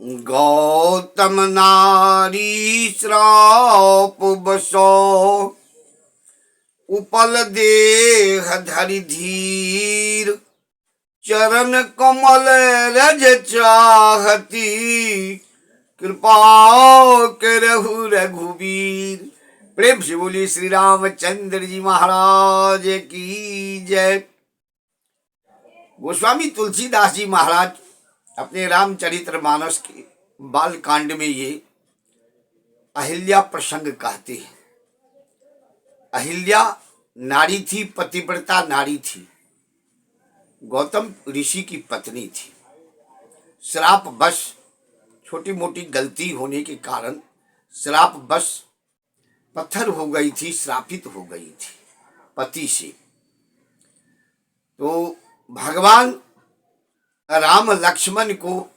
गौतम नारी श्राप बसो उपल देह धरि धीर चरण कमल रज चाहती कृपा करहु रघुवीर। प्रेम से बोलिए श्री रामचंद्र जी महाराज की जय। गोस्वामी तुलसीदास जी महाराज अपने रामचरितमानस के बाल कांड में ये अहिल्या प्रसंग कहते हैं। अहिल्या नारी थी, पतिव्रता नारी थी, गौतम ऋषि की पत्नी थी। श्राप बश छोटी मोटी गलती होने के कारण श्राप बश पत्थर हो गई थी, श्रापित हो गई थी पति से। तो भगवान राम लक्ष्मण को,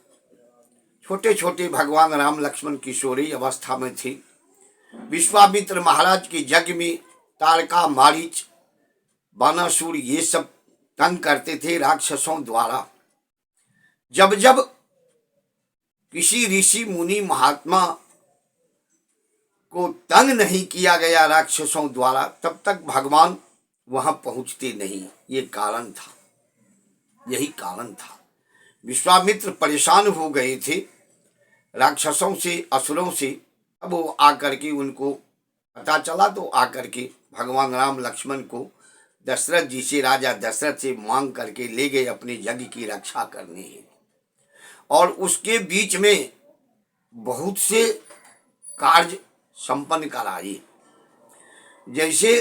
छोटे छोटे भगवान राम लक्ष्मण किशोरी अवस्था में थे। विश्वामित्र महाराज के यज्ञ में तारका, मारीच, बानासुर ये सब तंग करते थे राक्षसों द्वारा। जब जब किसी ऋषि मुनि महात्मा को तंग नहीं किया गया राक्षसों द्वारा, तब तक भगवान वहां पहुंचते नहीं। ये कारण था, यही कारण था। विश्वामित्र परेशान हो गए थे राक्षसों से, असुरों से। अब वो आकर के, उनको पता चला तो आकर के भगवान राम लक्ष्मण को दशरथ जी से, राजा दशरथ से मांग करके ले गए अपने यज्ञ की रक्षा करने हेतु। और उसके बीच में बहुत से कार्य संपन्न कराए। जैसे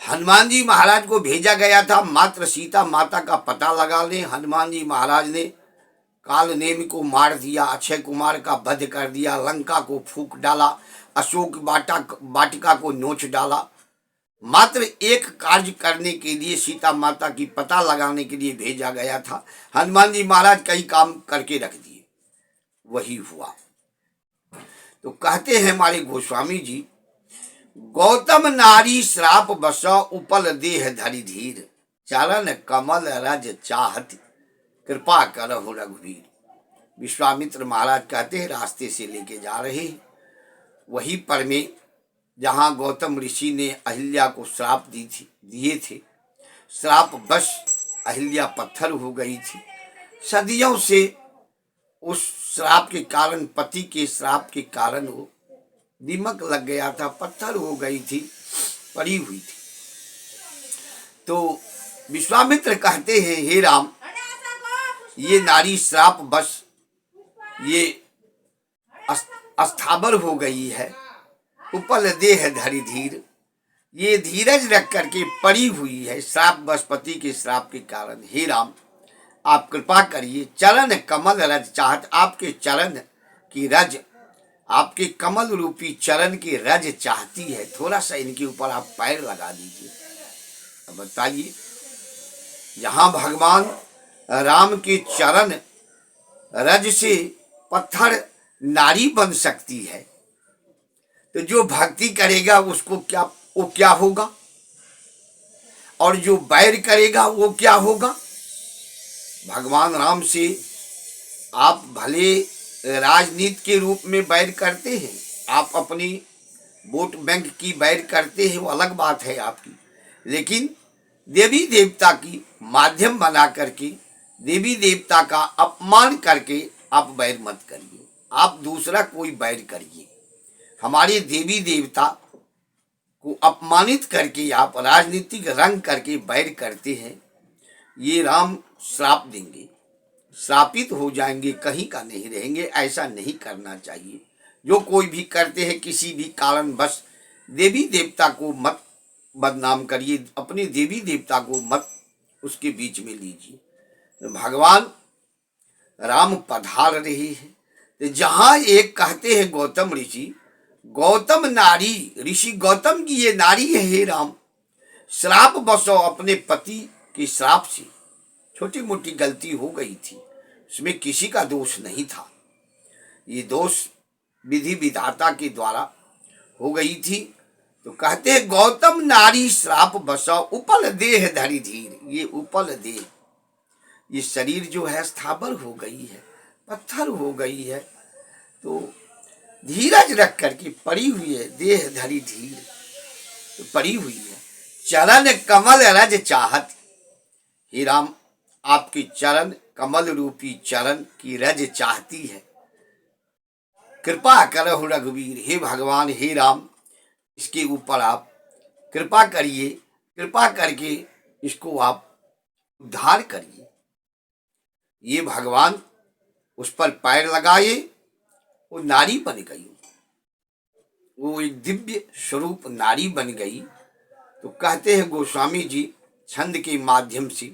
हनुमान जी महाराज को भेजा गया था मात्र सीता माता का पता लगाने। हनुमान जी महाराज ने काल नेमि को मार दिया, अक्षय कुमार का वध कर दिया, लंका को फूंक डाला, अशोक वाटिका को नोच डाला। मात्र एक कार्य करने के लिए, सीता माता की पता लगाने के लिए भेजा गया था। हनुमान जी महाराज कई काम करके रख दिए, वही हुआ। तो कहते हैं हमारे गोस्वामी जी, गौतम नारी श्राप बस उपल देह धरि धीर चरण कमल रज चाहत कृपा करहु रघुवीर। विश्वामित्र महाराज कहते हैं रास्ते से लेके जा रहे हैं, वही पर में जहां गौतम ऋषि ने अहिल्या को श्राप दिए थे। श्राप बश अहिल्या पत्थर हो गई थी। सदियों से उस श्राप के कारण, पति के श्राप के कारण वो दीमक लग गया था, पत्थर हो गई थी, पड़ी हुई थी। तो विश्वामित्र कहते हैं, हे राम, ये नारी श्राप बश ये अस्थावर हो गई है। उपल देह धरि धीर, ये धीरज रख करके पड़ी हुई है श्राप बश, पति के श्राप के कारण। हे राम, आप कृपा करिए। चरण कमल रज चाहत, आपके चरण की रज, आपके कमल रूपी चरण की रज चाहती है। थोड़ा सा इनके ऊपर आप पैर लगा दीजिए। अब बताइए, जहां भगवान राम के चरण रज से पत्थर नारी बन सकती है, तो जो भक्ति करेगा उसको क्या होगा, और जो बैर करेगा वो क्या होगा। भगवान राम से आप भले राजनीति के रूप में बैर करते हैं, आप अपनी वोट बैंक की बैर करते हैं, वो अलग बात है आपकी। लेकिन देवी देवता की माध्यम बना करके, देवी देवता का अपमान करके आप बैर मत करिए। आप दूसरा कोई बैर करिए। हमारे देवी देवता को अपमानित करके आप राजनीतिक रंग करके बैर करते हैं, ये राम श्राप देंगे, श्रापित हो जाएंगे, कहीं का नहीं रहेंगे। ऐसा नहीं करना चाहिए। जो कोई भी करते हैं, किसी भी कारणवश देवी देवता को मत बदनाम करिए, अपने देवी देवता को मत उसके बीच में लीजिए। भगवान राम पधार रहे हैं। तो जहां एक कहते हैं गौतम ऋषि, गौतम नारी, ऋषि गौतम की ये नारी है, हे राम, श्राप बसो, अपने पति के श्राप से छोटी मोटी गलती हो गई थी, उसमें किसी का दोष नहीं था। ये दोष विधि विधाता के द्वारा हो गई थी। तो कहते हैं गौतम नारी श्राप बसा उपल देह धरि धीर। ये उपल देह, ये शरीर जो है स्थावर हो गई है, पत्थर हो गई है। तो धीरज रख करके पड़ी हुई है, देह धरी धीर तो पड़ी हुई है। चरण कमल रज चाहत, हे राम आपकी चरण कमल रूपी चरण की रज चाहती है। कृपा करहु रघुवीर, हे भगवान हे राम इसके ऊपर आप कृपा करिए, कृपा करके इसको आप उद्धार करिए। ये भगवान उस पर पैर लगाए, वो नारी बन गई, वो एक दिव्य स्वरूप नारी बन गई। तो कहते हैं गोस्वामी जी छंद के माध्यम से,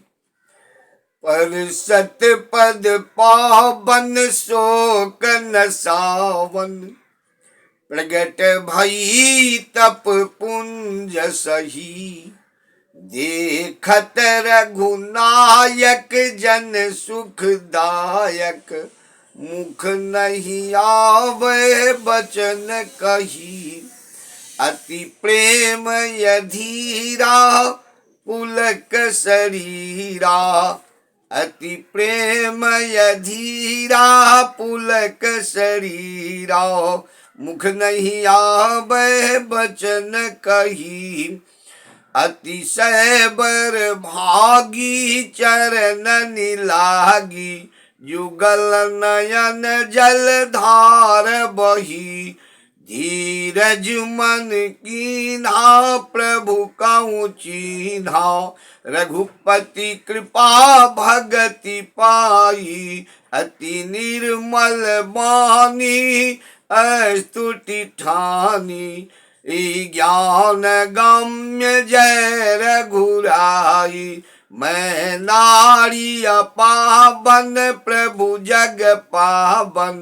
पर सत पद पावन शोक न सावन, प्रगट भई तप पुंज सही, देखत रघुनायक जन सुखदायक, मुख नहीं आवे बचन कही, अति प्रेम यधीरा पुलक शरीरा, अति प्रेम यधीरा पुलक शरीरा, मुख नहीं आवे बचन कही, अतिशय बर भागी चरण निलागी, जुगल नयन जल धार बही, धीरज मन कीन्हा प्रभु कहूँ चीन्हा, रघुपति कृपा भगति पाई, अति निर्मल बानी स्तुति ठानी, ज्ञान गम्य जय रघुराई, मैं नारी पावन प्रभु जग पावन,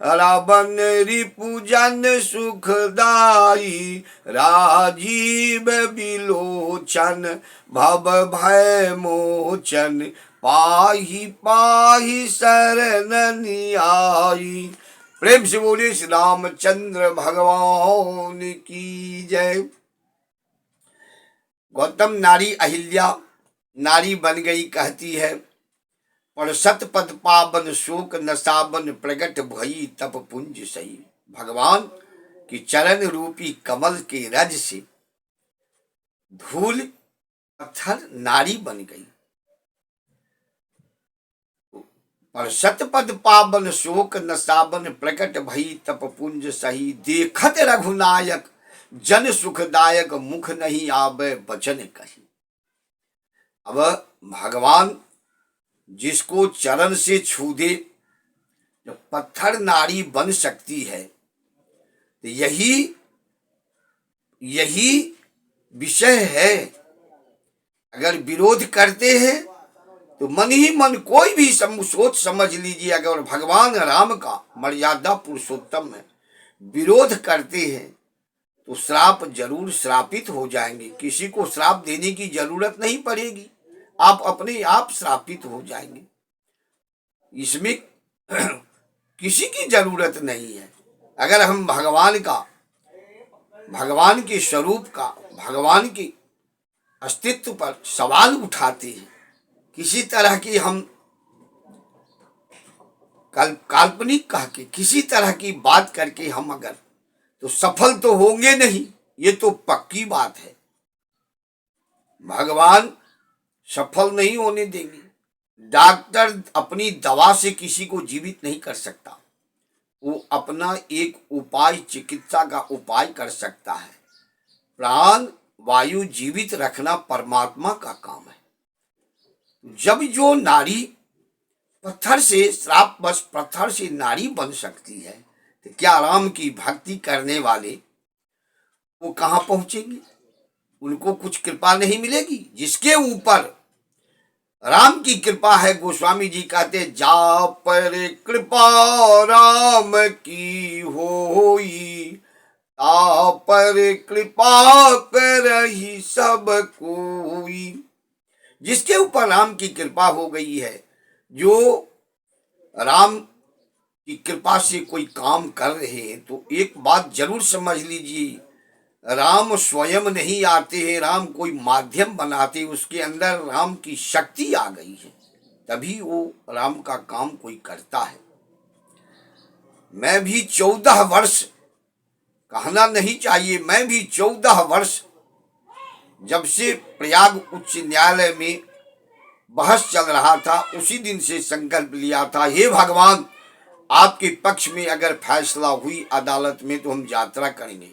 रावण रिपुजन सुखदाई, राजीव बिलोचन भव भय मोचन, पाहि पाहि शरण आई। प्रेम से बोले श्री रामचंद्र भगवान की जय। गौतम नारी अहिल्या नारी बन गई, कहती है, पर सतपद पावन शोक नसावन, प्रगट भई तप पुंज सही। भगवान की चरण रूपी कमल के रज से धूल पत्थर नारी बन गई। पर सतपद पावन शोक नसावन, प्रकट भई तप पुंज सही, देखत रघुनायक जन सुखदायक, मुख नहीं आवे बचन कही। अब भगवान जिसको चरण से छू दे, जो पत्थर नारी बन सकती है, तो यही विषय है। अगर विरोध करते हैं तो मन ही मन कोई भी सोच समझ लीजिए, अगर भगवान राम का मर्यादा पुरुषोत्तम है विरोध करते हैं तो श्राप जरूर श्रापित हो जाएंगे। किसी को श्राप देने की जरूरत नहीं पड़ेगी, आप अपने आप श्रापित हो जाएंगे, इसमें किसी की जरूरत नहीं है। अगर हम भगवान के स्वरूप का, भगवान के अस्तित्व पर सवाल उठाते हैं, किसी तरह की हम काल्पनिक कह के किसी तरह की बात करके हम अगर, तो सफल तो होंगे नहीं, ये तो पक्की बात है। भगवान सफल नहीं होने देंगे। डॉक्टर अपनी दवा से किसी को जीवित नहीं कर सकता, वो अपना एक उपाय, चिकित्सा का उपाय कर सकता है। प्राण वायु जीवित रखना परमात्मा का काम है। जब जो नारी पत्थर से, श्राप बस पत्थर से नारी बन सकती है, तो क्या राम की भक्ति करने वाले वो कहाँ पहुंचेंगे? उनको कुछ कृपा नहीं मिलेगी। जिसके ऊपर राम की कृपा है, गोस्वामी जी कहते, जा पर कृपा राम की होई, ता पर कृपा करहि सब कोई। जिसके ऊपर राम की कृपा हो गई है, जो राम की कृपा से कोई काम कर रहे हैं, तो एक बात जरूर समझ लीजिए, राम स्वयं नहीं आते हैं, राम कोई माध्यम बनाते, उसके अंदर राम की शक्ति आ गई है, तभी वो राम का काम कोई करता है। मैं भी 14 वर्ष, कहना नहीं चाहिए, मैं भी 14 वर्ष जब से प्रयाग उच्च न्यायालय में बहस चल रहा था, उसी दिन से संकल्प लिया था, हे भगवान आपके पक्ष में अगर फैसला हुई अदालत में तो हम यात्रा करेंगे।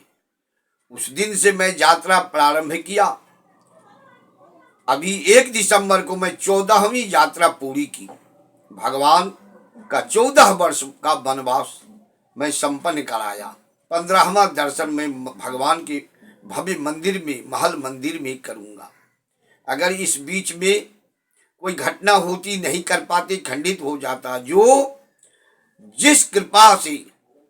उस दिन से मैं यात्रा प्रारंभ किया। अभी 1 दिसंबर को मैं 14वीं यात्रा पूरी की। भगवान का 14 वर्ष का वनवास मैं संपन्न कराया। 15वां दर्शन में भगवान के भव्य मंदिर में, महल मंदिर में करूंगा। अगर इस बीच में कोई घटना होती, नहीं कर पाते, खंडित हो जाता, जो जिस कृपा से,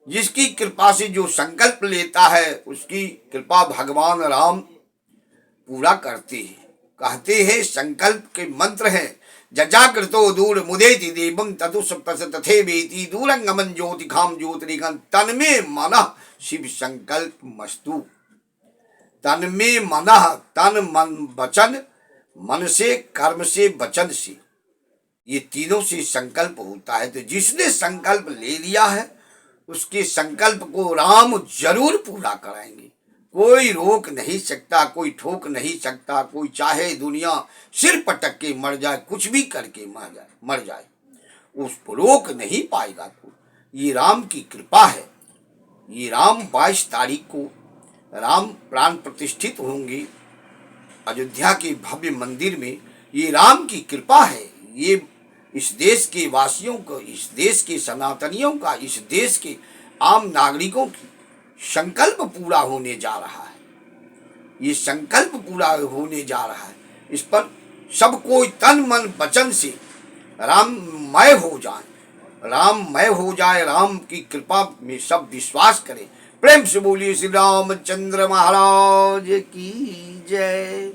जिसकी कृपा से जो संकल्प लेता है उसकी कृपा भगवान राम पूरा करते हैं। कहते हैं संकल्प के मंत्र हैं, जजाकृतो दूर मुदेति देवम ततुसपस तथे वेति दूरंगमन ज्योतिखाम ज्योतिरिगं तन्मे मनः शिव संकल्प मस्तु। तन्मे मनः, तन मन वचन, मन से, कर्म से, वचन से, ये तीनों से संकल्प होता है। तो जिसने संकल्प ले लिया है उसके संकल्प को राम जरूर पूरा कराएंगे। कोई रोक नहीं सकता, कोई ठोक नहीं सकता। कोई चाहे दुनिया सिर पटक के मर जाए, कुछ भी करके मर जाए, उसको रोक नहीं पाएगा कोई। ये राम की कृपा है। ये राम 22 तारीख को राम प्राण प्रतिष्ठित होंगे अयोध्या के भव्य मंदिर में। ये राम की कृपा है। ये इस देश के वासियों को, इस देश के सनातनियों का, इस देश के आम नागरिकों की संकल्प पूरा होने जा रहा है। ये संकल्प पूरा होने जा रहा है। इस पर सब कोई तन मन वचन से राममय हो जाए, राममय हो जाए। राम की कृपा में सब विश्वास करें। प्रेम से बोलिए श्री रामचंद्र महाराज की जय।